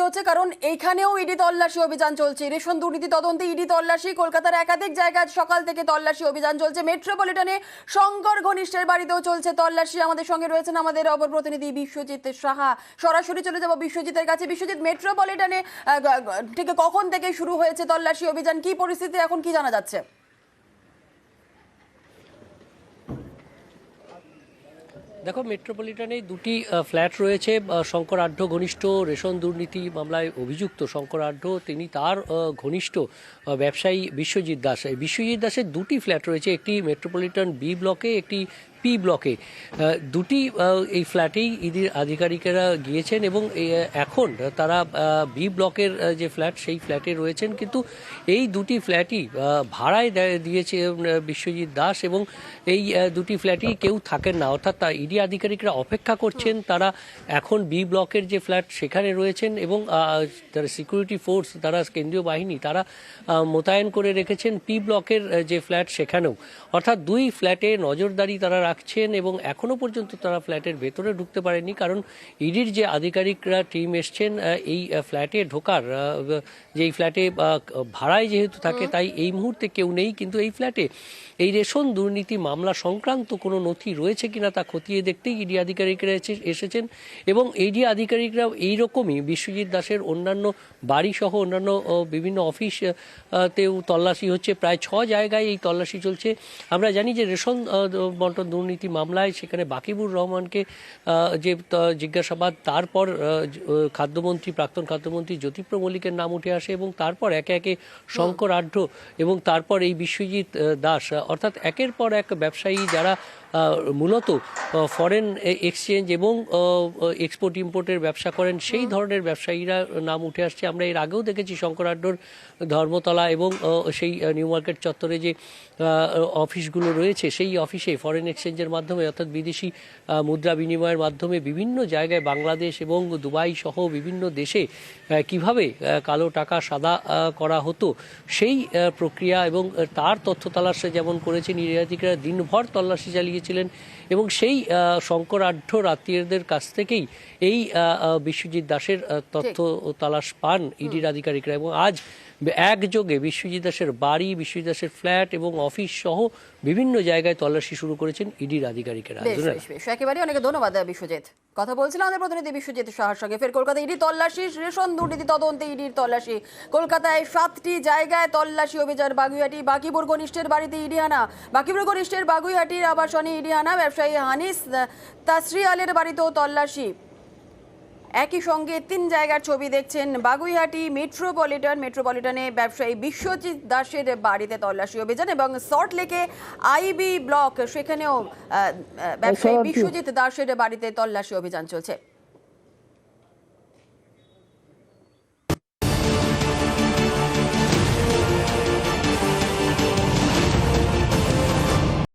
হচ্ছে কারণ এইখানেও ইডি তল্লাশি অভিযান চলছে। রেশন দুর্নীতি তদন্তে ইডি তল্লাশি। কলকাতার একাধিক জায়গায় সকাল থেকে তল্লাশি অভিযান চলছে। মেট্রোপলিটনে শঙ্কর ঘনিষ্ঠের বাড়িতেও চলছে তল্লাশি। আমাদের সঙ্গে রয়েছেন আমাদের অপর প্রতিনিধি বিশ্বজিৎ সাহা। সরাসরি চলে যাব বিশ্বজিতের কাছে। বিশ্বজিৎ, মেট্রোপলিটনে ঠিক কখন থেকে শুরু হয়েছে তল্লাশি অভিযান, কি পরিস্থিতি এখন, কি জানা যাচ্ছে? দেখো, মেট্রোপলিটনে দুটি ফ্ল্যাট রয়েছে। শঙ্কর আঢ্য ঘনিষ্ঠ রেশন দুর্নীতি মামলায় অভিযুক্ত শঙ্কর আঢ্য, তিনি তার ঘনিষ্ঠ ব্যবসায়ী বিশ্বজিৎ দাস। এই বিশ্বজিৎ দাসের দুটি ফ্ল্যাট রয়েছে, একটি মেট্রোপলিটন বি ব্লকে, একটি পি ব্লকে। দুটি এই ফ্ল্যাটেই ইডির আধিকারিকেরা গিয়েছেন এবং এখন তারা বি ব্লকের যে ফ্ল্যাট সেই ফ্ল্যাটে রয়েছেন, কিন্তু এই দুটি ফ্ল্যাটই ভাড়ায় দিয়েছে বিশ্বজিৎ দাস এবং এই দুটি ফ্ল্যাটই কেউ থাকেন না, অর্থাৎ ইডি আধিকারিকরা অপেক্ষা করছেন। তারা এখন বি ব্লকের যে ফ্ল্যাট সেখানে রয়েছেন এবং তারা সিকিউরিটি ফোর্স, তারা কেন্দ্রীয় বাহিনী তারা মোতায়েন করে রেখেছেন পি ব্লকের যে ফ্ল্যাট সেখানেও, অর্থাৎ দুই ফ্ল্যাটে নজরদারি তারা রাখছেন এবং এখনো পর্যন্ত তারা ফ্ল্যাটের ভেতরে ঢুকতে পারেনি, কারণ ইডির যে আধিকারিকরা টিম এসছেন এই ফ্ল্যাটে ঢোকার, যে এই ফ্ল্যাটে ভাড়ায় যেহেতু থাকে তাই এই মুহূর্তে কেউ নেই, কিন্তু এই ফ্ল্যাটে এই রেশন দুর্নীতি মামলা সংক্রান্ত কোনো নথি রয়েছে কিনা তা খতিয়ে দেখতেই ইডি আধিকারিকরা এসেছেন এবং ইডি আধিকারিকরাও এইরকমই বিশ্বজিৎ দাসের অন্যান্য বাড়িসহ অন্যান্য বিভিন্ন অফিসতেও তল্লাশি হচ্ছে। প্রায় 6 জায়গায় এই তল্লাশি চলছে। আমরা জানি যে রেশন বন্টন দুর্নীতি মামলায় সেখানে বাকিবুর রহমানকে যে জিজ্ঞাসাবাদ, তারপর খাদ্যমন্ত্রী, প্রাক্তন খাদ্যমন্ত্রী জ্যোতিপ্র মল্লিকের নাম উঠে আসে এবং তারপর একে একে শঙ্কর আঢ্য এবং তারপর এই বিশ্বজিৎ দাস, অর্থাৎ একের পর এক ব্যবসায়ী যারা মূলত ফরেন এক্সচেঞ্জ এবং এক্সপোর্ট ইম্পোর্টের ব্যবসা করেন, সেই ধরনের ব্যবসায়ীরা নাম উঠে আসছে। আমরা এর আগেও দেখেছি শঙ্কর আঢ্যর ধর্মতলা এবং সেই নিউ মার্কেট চত্বরে যে অফিসগুলো রয়েছে, সেই অফিসে ফরেন এক্সচেঞ্জের মাধ্যমে, অর্থাৎ বিদেশি মুদ্রা বিনিময়ের মাধ্যমে বিভিন্ন জায়গায় বাংলাদেশ এবং দুবাই সহ বিভিন্ন দেশে কিভাবে কালো টাকা সাদা করা হতো সেই প্রক্রিয়া এবং তার তথ্য তালাশ যেমন করেছেন ইডি আধিকারিকরা, দিনভর তল্লাশি চালিয়েছিলেন এবং সেই শঙ্কর আঢ্য আত্মীয়দের কাছ থেকেই এই বিশ্বজিৎ দাসের তথ্য তালাশ পান ইডির আধিকারিকরা এবং আজ একযোগে বিশ্বজিৎ দাসের বাড়ি, বিশ্বজিৎ দাসের ফ্ল্যাট এবং অফিস সহ বিভিন্ন জায়গায় তল্লাশি শুরু করেছেন ইডির আধিকারিকেরা। একেবারে অনেক ধন্যবাদ বিশ্বজিৎ। কথা বলছিলাম আমাদের প্রতিনিধি বিশ্বজিৎ সাহার সঙ্গে। ফের কলকাতা ইডি তল্লাশি, রেশন দুর্নীতি তদন্তে ইডির তল্লাশি। কলকাতায় 7টি জায়গায় তল্লাশি অভিযান। বাগুইহাটি বাকিবুর ঘনিষ্ঠের বাড়িতে ইডি হানা। বাকিবুর ঘনিষ্ঠের বাগুইহাটির আবাসনে ইডি হানা। ব্যবসায়ী হানিস তাসরিয়ালের বাড়িতেও তল্লাশি। একই সঙ্গে 3 জায়গার ছবি দেখছেন। বাগুইহাটি মেট্রোপলিটনে ব্যবসায়ী বিশ্বজিৎ দাসের বাড়িতে তল্লাশি অভিযান এবং সল্টলেকে আইবি ব্লক, সেখানেও ব্যবসায়ী বিশ্বজিৎ দাসের বাড়িতে তল্লাশি অভিযান চলছে।